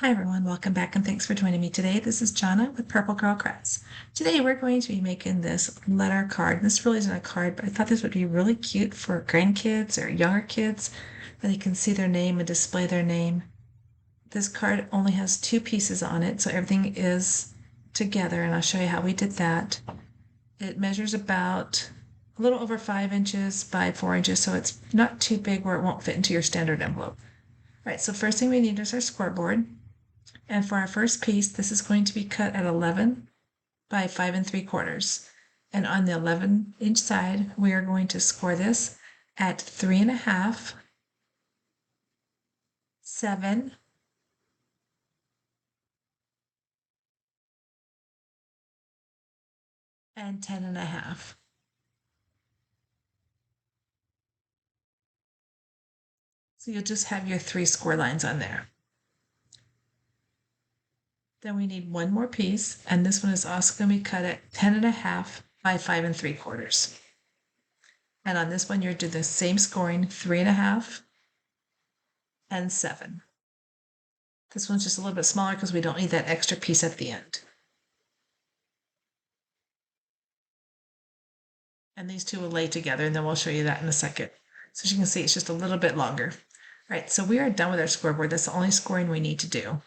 Hi everyone, welcome back and thanks for joining me today. This is Jana with Purple Girl Crafts. Today we're going to be making this letter card. This really isn't a card, but I thought this would be really cute for grandkids or younger kids, where they can see their name and display their name. This card only has two pieces on it, so everything is together, and I'll show you how we did that. It measures about a little over 5 inches by 4 inches, so it's not too big where it won't fit into your standard envelope. All right, so first thing we need is our scoreboard. And for our first piece, this is going to be cut at 11 by 5 3/4. And on the 11-inch side, we are going to score this at 3.5, 7, and 10.5. So you'll just have your 3 score lines on there. Then we need one more piece, and this one is also going to be cut at 10.5 by 5 3/4. And on this one, you're doing the same scoring, 3.5 and 7. This one's just a little bit smaller because we don't need that extra piece at the end. And these two will lay together, and then we'll show you that in a second. So as you can see, it's just a little bit longer. All right, so we are done with our scoreboard. That's the only scoring we need to do.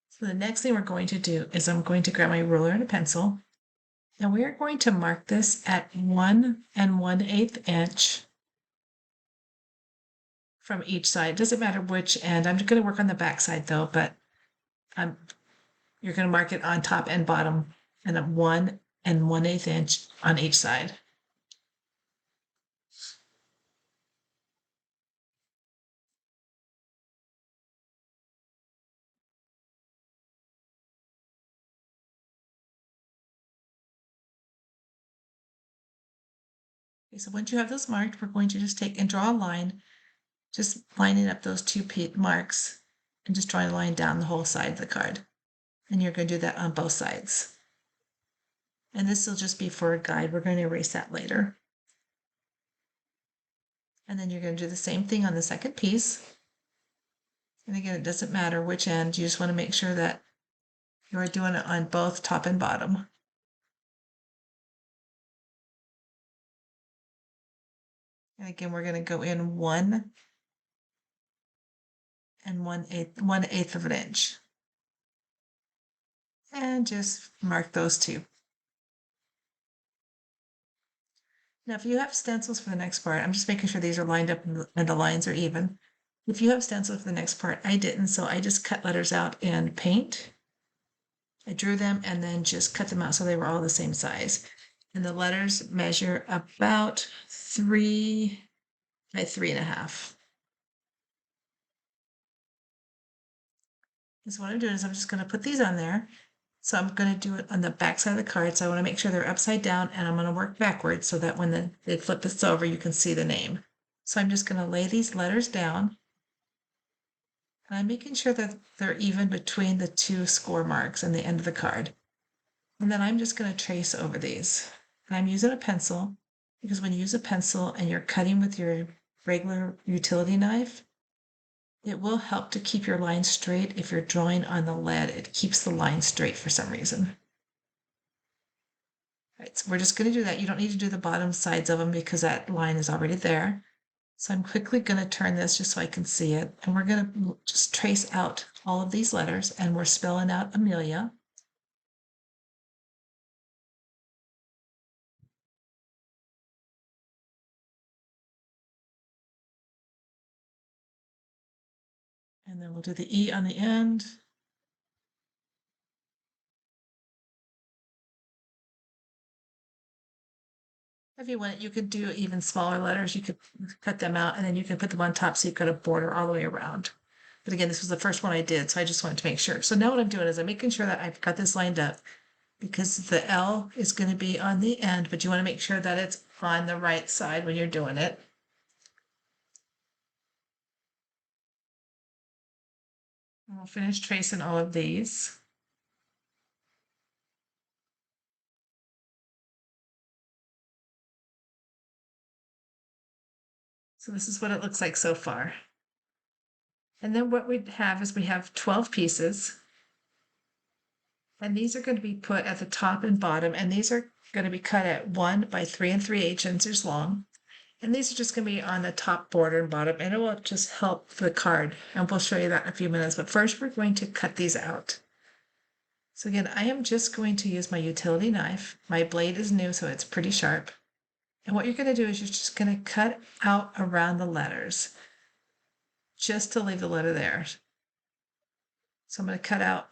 So the next thing we're going to do is I'm going to grab my ruler and a pencil, and we are going to mark this at 1 1/8 inch from each side. It doesn't matter which end. I'm going to work on the back side though, but you're going to mark it on top and bottom, and at 1 1/8 inch on each side. Okay, so once you have those marked, we're going to just take and draw a line, just lining up those two marks and just drawing a line down the whole side of the card. And you're going to do that on both sides. And this will just be for a guide. We're going to erase that later. And then you're going to do the same thing on the second piece. And again, it doesn't matter which end. You just want to make sure that you are doing it on both top and bottom. And again, we're going to go in 1 1/8 of an inch. And just mark those two. Now, if you have stencils for the next part, I'm just making sure these are lined up and the lines are even. If you have stencils for the next part, I didn't, so I just cut letters out in paint. I drew them and then just cut them out so they were all the same size. And the letters measure about 3 by 3.5. And so what I'm doing is I'm just going to put these on there. So I'm going to do it on the back side of the card. So I want to make sure they're upside down, and I'm going to work backwards so that when they flip this over, you can see the name. So I'm just going to lay these letters down. And I'm making sure that they're even between the two score marks and the end of the card. And then I'm just going to trace over these. And I'm using a pencil because when you use a pencil and you're cutting with your regular utility knife, it will help to keep your line straight. If you're drawing on the lead, it keeps the line straight for some reason. All right, so we're just going to do that. You don't need to do the bottom sides of them because that line is already there. So I'm quickly going to turn this just so I can see it. And we're going to just trace out all of these letters, and we're spelling out Amelia. And then we'll do the E on the end. If you want, you could do even smaller letters. You could cut them out and then you can put them on top so you've got a border all the way around. But again, this was the first one I did, so I just wanted to make sure. So now what I'm doing is I'm making sure that I've got this lined up because the L is going to be on the end, but you want to make sure that it's on the right side when you're doing it. And we'll finish tracing all of these. So this is what it looks like so far. And then what we have is we have 12 pieces. And these are going to be put at the top and bottom, and these are going to be cut at 1 by 3 3/8 inches long. And these are just going to be on the top border and bottom, and it will just help the card. And we'll show you that in a few minutes. But first, we're going to cut these out. So again, I am just going to use my utility knife. My blade is new, so it's pretty sharp. And what you're going to do is you're just going to cut out around the letters, just to leave the letter there. So I'm going to cut out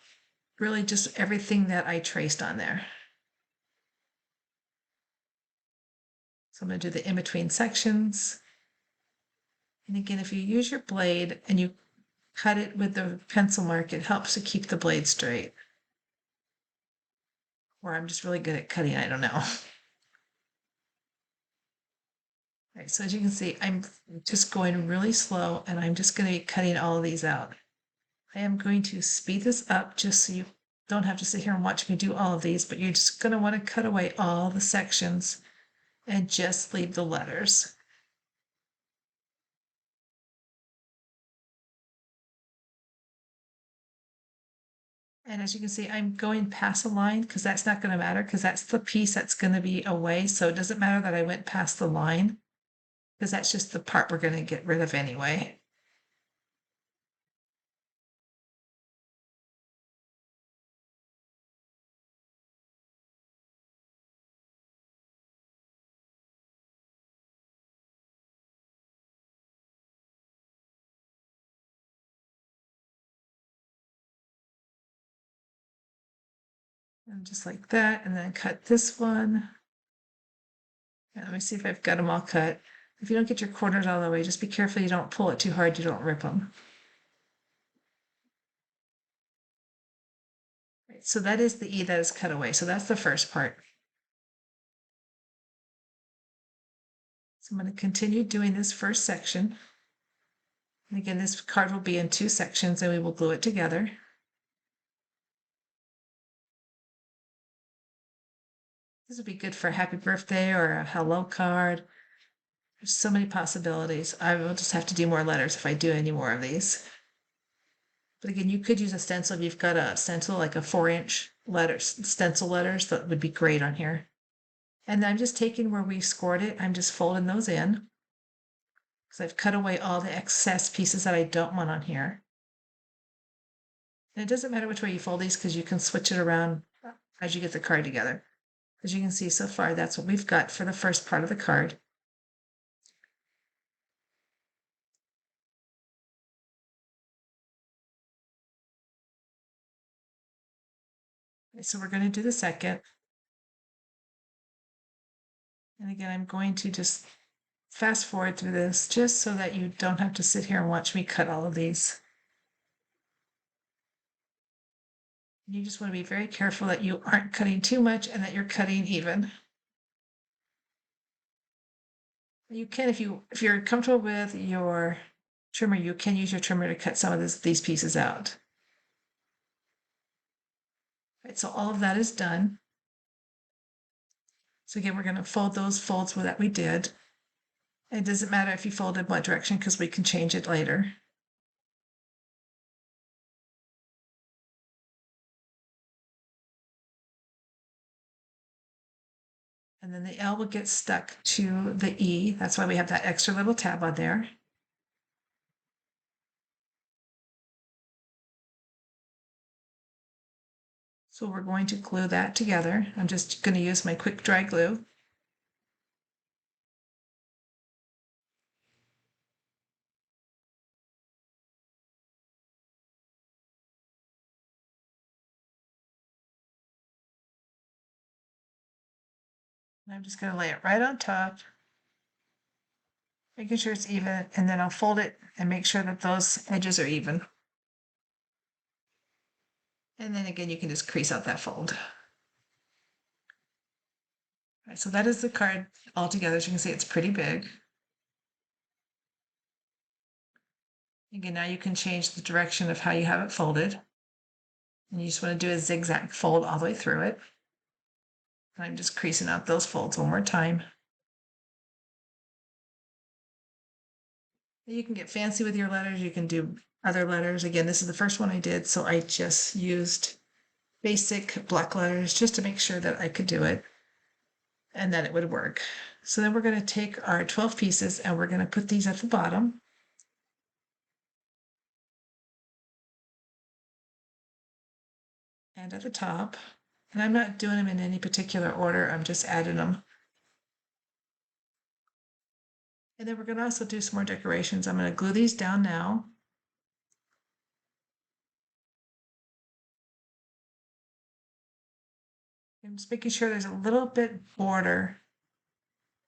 really just everything that I traced on there. So I'm going to do the in-between sections. And again, if you use your blade and you cut it with the pencil mark, it helps to keep the blade straight. Or I'm just really good at cutting, I don't know. All right, so as you can see, I'm just going really slow, and I'm just going to be cutting all of these out. I am going to speed this up just so you don't have to sit here and watch me do all of these, but you're just going to want to cut away all the sections and just leave the letters. And as you can see, I'm going past a line because that's not going to matter, because that's the piece that's going to be away. So it doesn't matter that I went past the line, because that's just the part we're going to get rid of anyway. And just like that, and then cut this one. And let me see if I've got them all cut. If you don't get your corners all the way, just be careful you don't pull it too hard, you don't rip them. Right, so that is the E that is cut away. So that's the first part. So I'm going to continue doing this first section. And again, this card will be in 2 sections, and we will glue it together. This would be good for a happy birthday or a hello card. There's so many possibilities. I will just have to do more letters if I do any more of these. But again, you could use a stencil if you've got a stencil, like a 4-inch letters, stencil letters, that would be great on here. And I'm just taking where we scored it, I'm just folding those in, because I've cut away all the excess pieces that I don't want on here. And it doesn't matter which way you fold these, because you can switch it around as you get the card together. As you can see so far, that's what we've got for the first part of the card. So we're going to do the second. And again, I'm going to just fast forward through this just so that you don't have to sit here and watch me cut all of these. You just want to be very careful that you aren't cutting too much and that you're cutting even. You can, if you're comfortable with your trimmer, you can use your trimmer to cut some of these pieces out. Right, so all of that is done. So again, we're going to fold those folds that we did. It doesn't matter if you fold in what direction, because we can change it later. And then the L will get stuck to the E. That's why we have that extra little tab on there. So we're going to glue that together. I'm just going to use my quick dry glue. And I'm just going to lay it right on top, making sure it's even, and then I'll fold it and make sure that those edges are even. And then again, you can just crease out that fold. All right, so that is the card all together. As you can see, it's pretty big. Again, now you can change the direction of how you have it folded. And you just want to do a zigzag fold all the way through it. And I'm just creasing out those folds one more time. You can get fancy with your letters. You can do other letters. Again, this is the first one I did, so I just used basic block letters just to make sure that I could do it and that it would work. So then we're going to take our 12 pieces and we're going to put these at the bottom. And at the top. And I'm not doing them in any particular order. I'm just adding them. And then we're going to also do some more decorations. I'm going to glue these down now. I'm just making sure there's a little bit border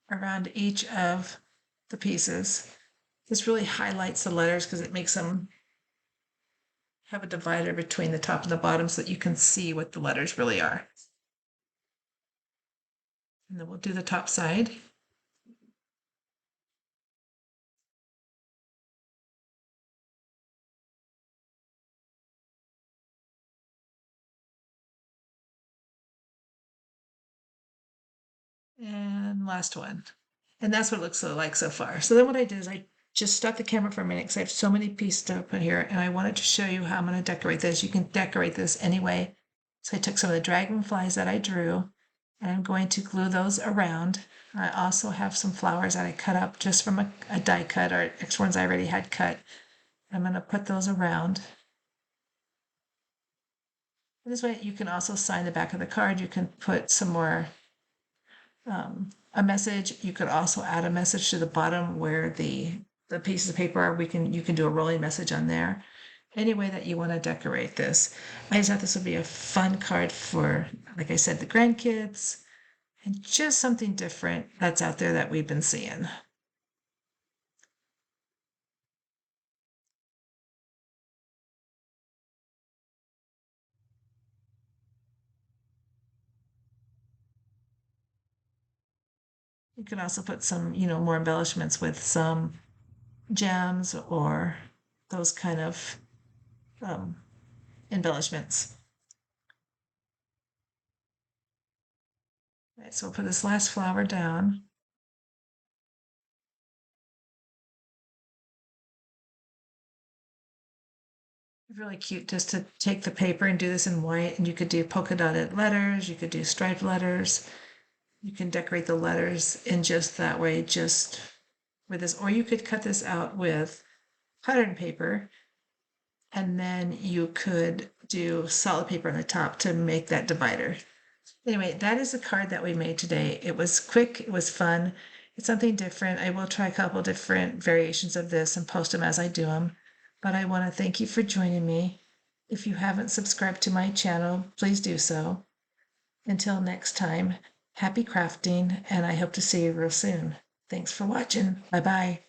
around each of the pieces. This really highlights the letters because it makes them have a divider between the top and the bottom so that you can see what the letters really are. And then we'll do the top side. And last one. And that's what it looks like so far. So then what I did is I just stopped the camera for a minute because I have so many pieces to put here and I wanted to show you how I'm going to decorate this. You can decorate this anyway. So I took some of the dragonflies that I drew and I'm going to glue those around. I also have some flowers that I cut up just from a die cut or extra ones I already had cut. I'm going to put those around. This way you can also sign the back of the card. You can put some more a message. You could also add a message to the bottom where the pieces of paper are. You can do a rolling message on there. Any way that you want to decorate this. I just thought this would be a fun card for, like I said, the grandkids, and just something different that's out there that we've been seeing. You can also put some, more embellishments with some gems or those kind of embellishments. All right, so we'll put this last flower down. Really cute just to take the paper and do this in white, and you could do polka dotted letters, you could do striped letters, you can decorate the letters in just that way, just with this, or you could cut this out with pattern paper and then you could do solid paper on the top to make that divider. Anyway, that is the card that we made today. It was quick, it was fun, it's something different. I will try a couple different variations of this and post them as I do them. But I want to thank you for joining me. If you haven't subscribed to my channel, please do so. Until next time, happy crafting, and I hope to see you real soon. Thanks for watching. Bye-bye.